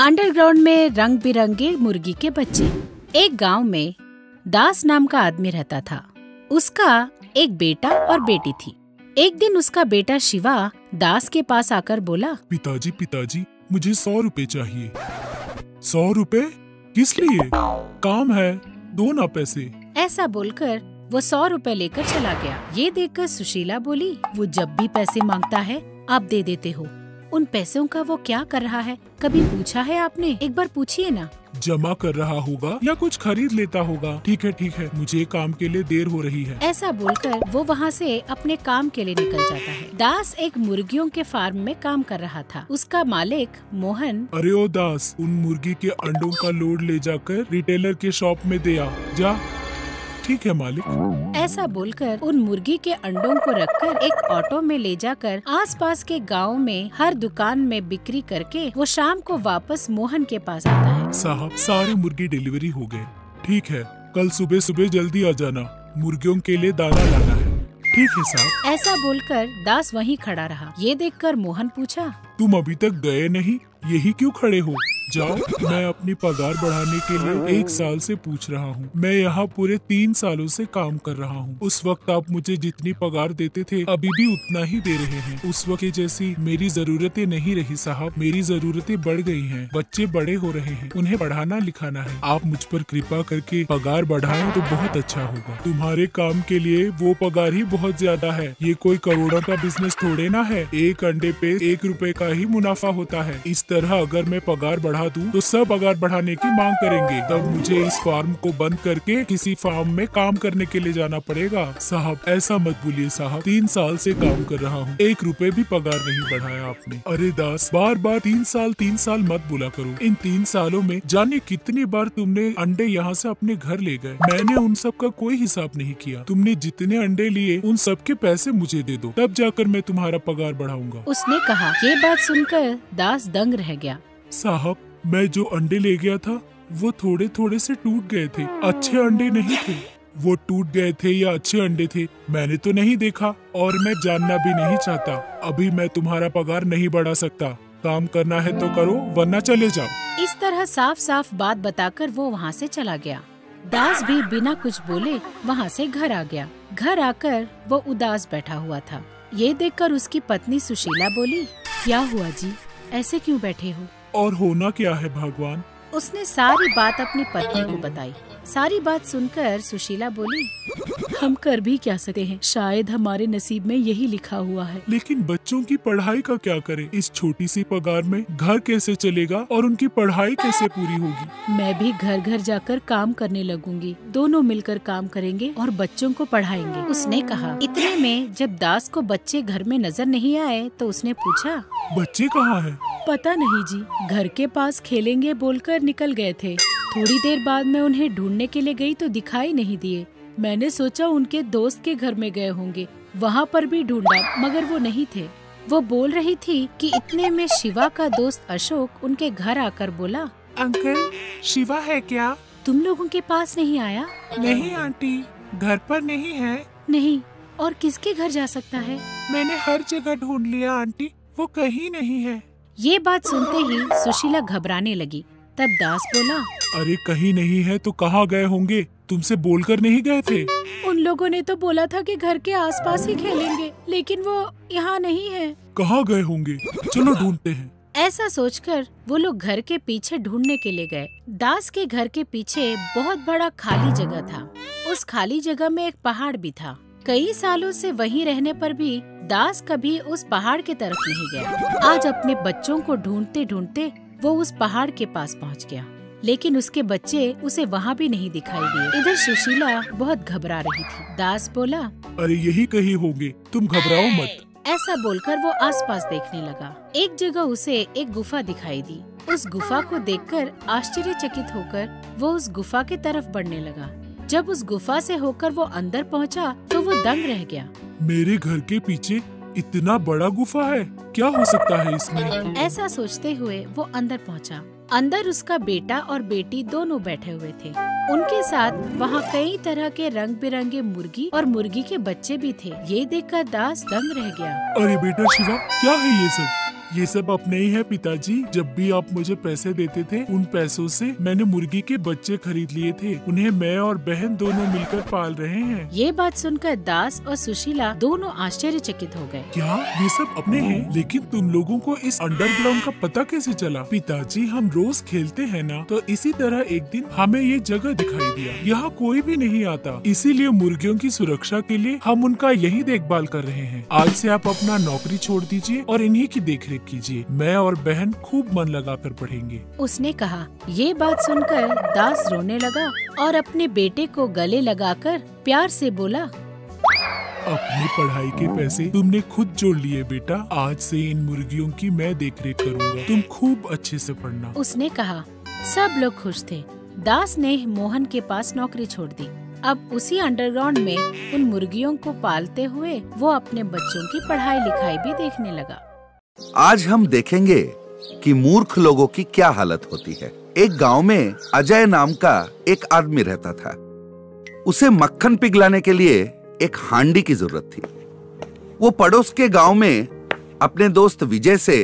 Underground में रंग बिरंगे मुर्गी के बच्चे। एक गांव में दास नाम का आदमी रहता था। उसका एक बेटा और बेटी थी। एक दिन उसका बेटा शिवा दास के पास आकर बोला, पिताजी पिताजी मुझे 100 रुपए चाहिए। 100 रुपए? किस लिए? काम है, दो ना पैसे। ऐसा बोलकर वो 100 रुपए लेकर चला गया। ये देखकर सुशीला बोली, वो जब भी पैसे मांगता है आप दे देते हो। उन पैसों का वो क्या कर रहा है, कभी पूछा है आपने? एक बार पूछिए ना। जमा कर रहा होगा या कुछ खरीद लेता होगा। ठीक है, मुझे काम के लिए देर हो रही है। ऐसा बोलकर वो वहाँ से अपने काम के लिए निकल जाता है। दास एक मुर्गियों के फार्म में काम कर रहा था। उसका मालिक मोहन, अरे ओ दास, उन मुर्गी के अंडों का लोड ले जाकर रिटेलर के शॉप में दे आ जा। ठीक है मालिक। ऐसा बोलकर उन मुर्गी के अंडों को रखकर एक ऑटो में ले जाकर आसपास के गाँव में हर दुकान में बिक्री करके वो शाम को वापस मोहन के पास आता है। साहब, सारे मुर्गी डिलीवरी हो गए। ठीक है, कल सुबह सुबह जल्दी आ जाना, मुर्गियों के लिए दाना लाना है। ठीक है साहब। ऐसा बोलकर दास वहीं खड़ा रहा। ये देखकर मोहन पूछा, तुम अभी तक गए नहीं, यही क्यों खड़े हो? जाओ, मैं अपनी पगार बढ़ाने के लिए 1 साल से पूछ रहा हूँ। मैं यहाँ पूरे 3 सालों से काम कर रहा हूँ। उस वक्त आप मुझे जितनी पगार देते थे अभी भी उतना ही दे रहे हैं। उस वक्त जैसी मेरी जरूरतें नहीं रही साहब, मेरी जरूरतें बढ़ गई हैं। बच्चे बड़े हो रहे हैं, उन्हें पढ़ाना लिखाना है। आप मुझ पर कृपा करके पगार बढ़ाएं तो बहुत अच्छा होगा। तुम्हारे काम के लिए वो पगार ही बहुत ज्यादा है। ये कोई करोड़ों का बिजनेस थोड़े ना है। एक अंडे पे 1 रुपए का ही मुनाफा होता है। इस तरह अगर मैं पगार बढ़ा दूं तो सब पगार बढ़ाने की मांग करेंगे। तब मुझे इस फार्म को बंद करके किसी फार्म में काम करने के लिए जाना पड़ेगा। साहब, ऐसा मत बोलिए साहब, 3 साल से काम कर रहा हूँ, 1 रुपए भी पगार नहीं बढ़ाया आपने। अरे दास, बार बार 3 साल मत बोला करो। इन 3 सालों में जाने कितनी बार तुमने अंडे यहाँ से अपने घर ले गए। मैंने उन सब का कोई हिसाब नहीं किया। तुमने जितने अंडे लिए उन सब के पैसे मुझे दे दो, तब जाकर मैं तुम्हारा पगार बढ़ाऊंगा। उसने कहा। ये बात सुनकर दास दंग रह गया। साहब, मैं जो अंडे ले गया था वो थोड़े थोड़े से टूट गए थे, अच्छे अंडे नहीं थे। वो टूट गए थे या अच्छे अंडे थे मैंने तो नहीं देखा, और मैं जानना भी नहीं चाहता। अभी मैं तुम्हारा पगार नहीं बढ़ा सकता। काम करना है तो करो, वरना चले जाओ। इस तरह साफ साफ बात बताकर वो वहाँ से चला गया। दास भी बिना कुछ बोले वहाँ से घर आ गया। घर आकर वो उदास बैठा हुआ था। ये देखकर उसकी पत्नी सुशीला बोली, क्या हुआ जी, ऐसे क्यों बैठे हो? और होना क्या है भगवान? उसने सारी बात अपनी पत्नी को बताई। सारी बात सुनकर सुशीला बोली, हम कर भी क्या सकते हैं, शायद हमारे नसीब में यही लिखा हुआ है। लेकिन बच्चों की पढ़ाई का क्या करें? इस छोटी सी पगार में घर कैसे चलेगा और उनकी पढ़ाई कैसे पूरी होगी? मैं भी घर घर जाकर काम करने लगूंगी। दोनों मिलकर काम करेंगे और बच्चों को पढ़ाएंगे, उसने कहा। इतने में जब दास को बच्चे घर में नजर नहीं आए तो उसने पूछा, बच्चे कहाँ हैं? पता नहीं जी, घर के पास खेलेंगे बोलकर निकल गए थे। थोड़ी देर बाद मैं उन्हें ढूंढने के लिए गई तो दिखाई नहीं दिए। मैंने सोचा उनके दोस्त के घर में गए होंगे, वहाँ पर भी ढूंढा मगर वो नहीं थे। वो बोल रही थी कि इतने में शिवा का दोस्त अशोक उनके घर आकर बोला, अंकल, शिवा है क्या? तुम लोगों के पास नहीं आया? नहीं आंटी, घर पर नहीं है। नहीं, और किसके घर जा सकता है? मैंने हर जगह ढूंढ लिया आंटी, वो कहीं नहीं है। ये बात सुनते ही सुशीला घबराने लगी। तब दास बोला, अरे कहीं नहीं है तो कहाँ गए होंगे? तुमसे बोलकर नहीं गए थे? उन लोगों ने तो बोला था कि घर के आसपास ही खेलेंगे, लेकिन वो यहाँ नहीं है। कहाँ गए होंगे? चलो ढूंढते हैं। ऐसा सोचकर वो लोग घर के पीछे ढूंढने के लिए गए। दास के घर के पीछे बहुत बड़ा खाली जगह था। उस खाली जगह में एक पहाड़ भी था। कई सालों से वहीं रहने पर भी दास कभी उस पहाड़ की तरफ नहीं गया। आज अपने बच्चों को ढूंढते ढूंढते वो उस पहाड़ के पास पहुंच गया, लेकिन उसके बच्चे उसे वहाँ भी नहीं दिखाई दिए। इधर सुशीला बहुत घबरा रही थी। दास बोला, अरे यही कहीं होंगे, तुम घबराओ मत। ऐसा बोलकर वो आसपास देखने लगा। एक जगह उसे एक गुफा दिखाई दी। उस गुफा को देखकर आश्चर्यचकित होकर वो उस गुफा के तरफ बढ़ने लगा। जब उस गुफा से होकर वो अंदर पहुंचा तो वो दंग रह गया। मेरे घर के पीछे इतना बड़ा गुफा है, क्या हो सकता है इसमें? ऐसा सोचते हुए वो अंदर पहुंचा। अंदर उसका बेटा और बेटी दोनों बैठे हुए थे। उनके साथ वहाँ कई तरह के रंग बिरंगे मुर्गी और मुर्गी के बच्चे भी थे। ये देखकर दास दंग रह गया। अरे बेटा शिवा, क्या है ये सब? ये सब अपने ही है पिताजी। जब भी आप मुझे पैसे देते थे, उन पैसों से मैंने मुर्गी के बच्चे खरीद लिए थे। उन्हें मैं और बहन दोनों मिलकर पाल रहे हैं। ये बात सुनकर दास और सुशीला दोनों आश्चर्यचकित हो गए। क्या ये सब अपने हैं? लेकिन तुम लोगों को इस अंडरग्राउंड का पता कैसे चला? पिताजी, हम रोज खेलते हैं ना, तो इसी तरह एक दिन हमें ये जगह दिखाई दिया। यहाँ कोई भी नहीं आता, इसीलिए मुर्गियों की सुरक्षा के लिए हम उनका यही देखभाल कर रहे हैं। आज से आप अपना नौकरी छोड़ दीजिए और इन्हीं की देखरेख कीजिए। मैं और बहन खूब मन लगाकर पढ़ेंगे। उसने कहा। ये बात सुनकर दास रोने लगा और अपने बेटे को गले लगाकर प्यार से बोला, अपनी पढ़ाई के पैसे तुमने खुद जोड़ लिए बेटा। आज से इन मुर्गियों की मैं देखरेख करूंगा। तुम खूब अच्छे से पढ़ना। उसने कहा। सब लोग खुश थे। दास ने मोहन के पास नौकरी छोड़ दी। अब उसी अंडरग्राउंड में उन मुर्गियों को पालते हुए वो अपने बच्चों की पढ़ाई लिखाई भी देखने लगा। आज हम देखेंगे कि मूर्ख लोगों की क्या हालत होती है। एक गांव में अजय नाम का एक आदमी रहता था। उसे मक्खन पिघलाने के लिए एक हांडी की जरूरत थी। वो पड़ोस के गांव में अपने दोस्त विजय से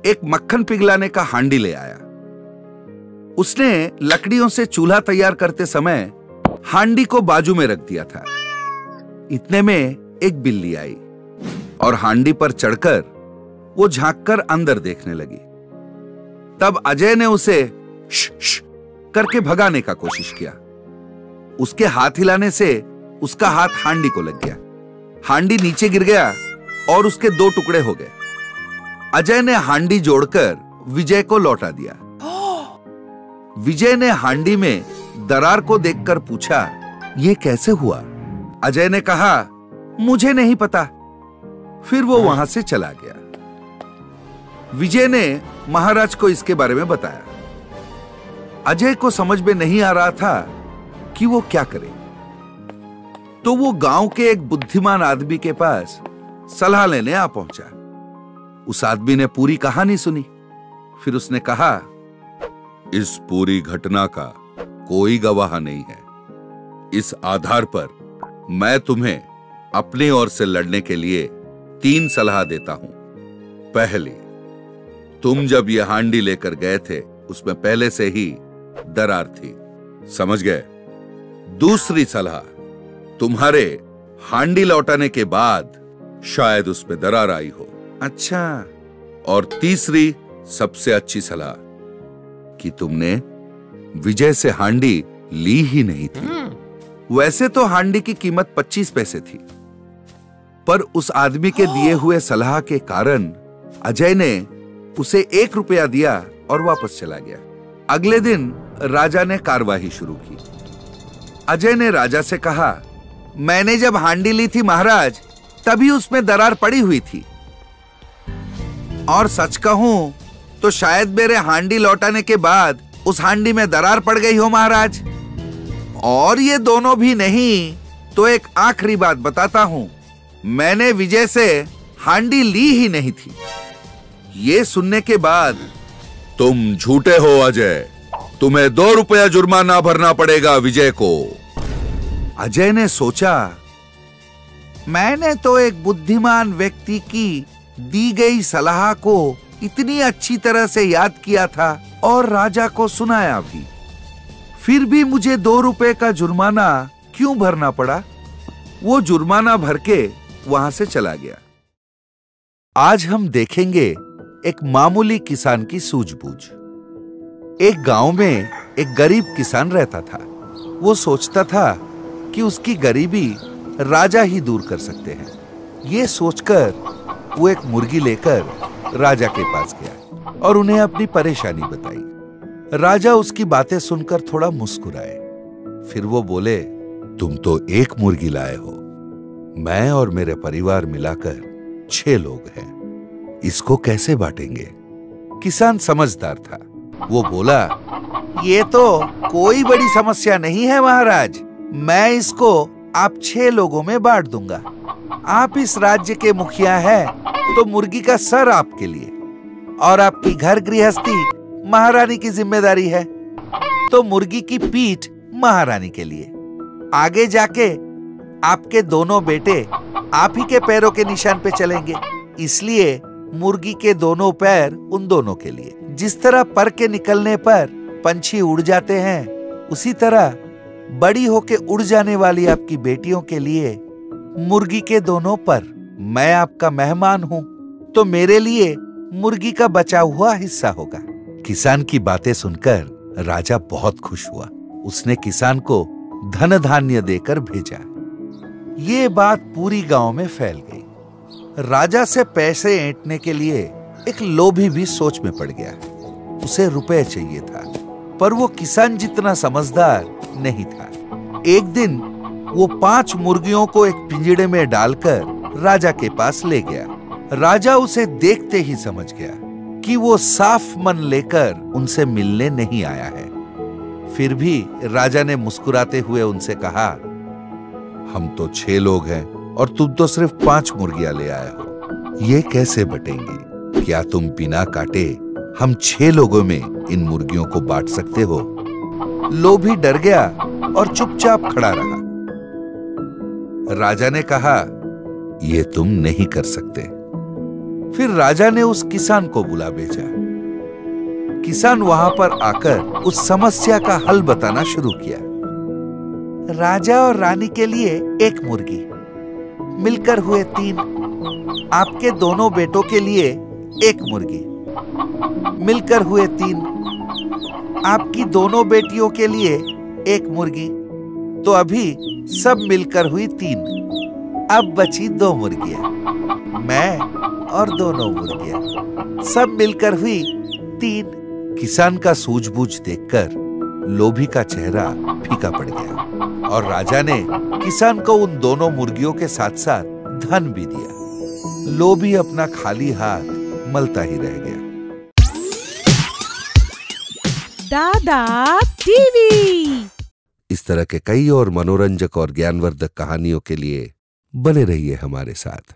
एक मक्खन पिघलाने का हांडी ले आया। उसने लकड़ियों से चूल्हा तैयार करते समय हांडी को बाजू में रख दिया था। इतने में एक बिल्ली आई और हांडी पर चढ़कर वो झांककर अंदर देखने लगी। तब अजय ने उसे श करके भगाने का कोशिश किया। उसके हाथ हिलाने से उसका हाथ हांडी को लग गया। हांडी नीचे गिर गया और उसके 2 टुकड़े हो गए। अजय ने हांडी जोड़कर विजय को लौटा दिया। विजय ने हांडी में दरार को देखकर पूछा, ये कैसे हुआ? अजय ने कहा, मुझे नहीं पता। फिर वो वहां से चला गया। विजय ने महाराज को इसके बारे में बताया। अजय को समझ में नहीं आ रहा था कि वो क्या करे। तो वो गांव के एक बुद्धिमान आदमी के पास सलाह लेने आ पहुंचा। उस आदमी ने पूरी कहानी सुनी। फिर उसने कहा, इस पूरी घटना का कोई गवाह नहीं है। इस आधार पर मैं तुम्हें अपनी ओर से लड़ने के लिए 3 सलाह देता हूं। पहली, तुम जब यह हांडी लेकर गए थे उसमें पहले से ही दरार थी, समझ गए? दूसरी सलाह, तुम्हारे हांडी लौटाने के बाद शायद उसमें दरार आई हो। अच्छा। और तीसरी सबसे अच्छी सलाह कि तुमने विजय से हांडी ली ही नहीं थी। वैसे तो हांडी की कीमत 25 पैसे थी, पर उस आदमी के दिए हुए सलाह के कारण अजय ने उसे 1 रुपया दिया और वापस चला गया। अगले दिन राजा ने कार्यवाही शुरू की। अजय ने राजा से कहा, मैंने जब हांडी ली थी महाराज, तभी उसमें दरार पड़ी हुई थी। और सच कहूं तो शायद मेरे हांडी लौटाने के बाद उस हांडी में दरार पड़ गई हो महाराज। और ये दोनों भी नहीं तो एक आखिरी बात बताता हूं, मैंने विजय से हांडी ली ही नहीं थी। ये सुनने के बाद, तुम झूठे हो अजय, तुम्हें 2 रुपया जुर्माना भरना पड़ेगा विजय को। अजय ने सोचा, मैंने तो एक बुद्धिमान व्यक्ति की दी गई सलाह को इतनी अच्छी तरह से याद किया था और राजा को सुनाया भी, फिर भी मुझे 2 रुपए का जुर्माना क्यों भरना पड़ा? वो जुर्माना भर के वहां से चला गया। आज हम देखेंगे एक मामूली किसान की सूझबूझ। एक गांव में एक गरीब किसान रहता था। वो सोचता था कि उसकी गरीबी राजा ही दूर कर सकते हैं। ये सोचकर वो एक मुर्गी लेकर राजा के पास गया और उन्हें अपनी परेशानी बताई। राजा उसकी बातें सुनकर थोड़ा मुस्कुराए। फिर वो बोले, तुम तो 1 मुर्गी लाए हो, मैं और मेरे परिवार मिलाकर 6 लोग हैं, इसको कैसे बांटेंगे? किसान समझदार था। वो बोला, ये तो कोई बड़ी समस्या नहीं है महाराज, मैं इसको आप 6 लोगों में बांट दूंगा। आप इस राज्य के मुखिया हैं, तो मुर्गी का सर आपके लिए और आपकी घर गृहस्थी महारानी की जिम्मेदारी है, तो मुर्गी की पीठ महारानी के लिए। आगे जाके आपके दोनों बेटे आप ही के पैरों के निशान पे चलेंगे, इसलिए मुर्गी के दोनों पैर उन दोनों के लिए। जिस तरह पर के निकलने पर पंछी उड़ जाते हैं, उसी तरह बड़ी होके उड़ जाने वाली आपकी बेटियों के लिए मुर्गी के दोनों पर। मैं आपका मेहमान हूँ, तो मेरे लिए मुर्गी का बचा हुआ हिस्सा होगा। किसान की बातें सुनकर राजा बहुत खुश हुआ। उसने किसान को धन धान्य देकर भेजा। ये बात पूरी गांव में फैल गई। राजा से पैसे ऐंठने के लिए एक लोभी भी सोच में पड़ गया। उसे रुपए चाहिए था, पर वो किसान जितना समझदार नहीं था। एक दिन वो 5 मुर्गियों को एक पिंजड़े में डालकर राजा के पास ले गया। राजा उसे देखते ही समझ गया कि वो साफ मन लेकर उनसे मिलने नहीं आया है। फिर भी राजा ने मुस्कुराते हुए उनसे कहा, हम तो 6 लोग हैं और तुम तो सिर्फ 5 मुर्गियां ले आए हो। ये कैसे बटेंगी? क्या तुम बिना काटे हम 6 लोगों में इन मुर्गियों को बांट सकते हो? लोभी डर गया और चुपचाप खड़ा रहा। राजा ने कहा, ये तुम नहीं कर सकते। फिर राजा ने उस किसान को बुला भेजा। किसान वहां पर आकर उस समस्या का हल बताना शुरू किया। राजा और रानी के लिए 1 मुर्गी, मिलकर हुए 3। आपके दोनों बेटों के लिए 1 मुर्गी, मिलकर हुए 3। आपकी दोनों बेटियों के लिए 1 मुर्गी, तो अभी सब मिलकर हुई 3। अब बची 2 मुर्गियां, मैं और दोनों मुर्गियां, सब मिलकर हुई 3। किसान का सूझबूझ देखकर लोभी का चेहरा फीका पड़ गया और राजा ने किसान को उन दोनों मुर्गियों के साथ साथ धन भी दिया। लोभी अपना खाली हाथ मलता ही रह गया। दादा टीवी। इस तरह के कई और मनोरंजक और ज्ञानवर्धक कहानियों के लिए बने रहिए हमारे साथ।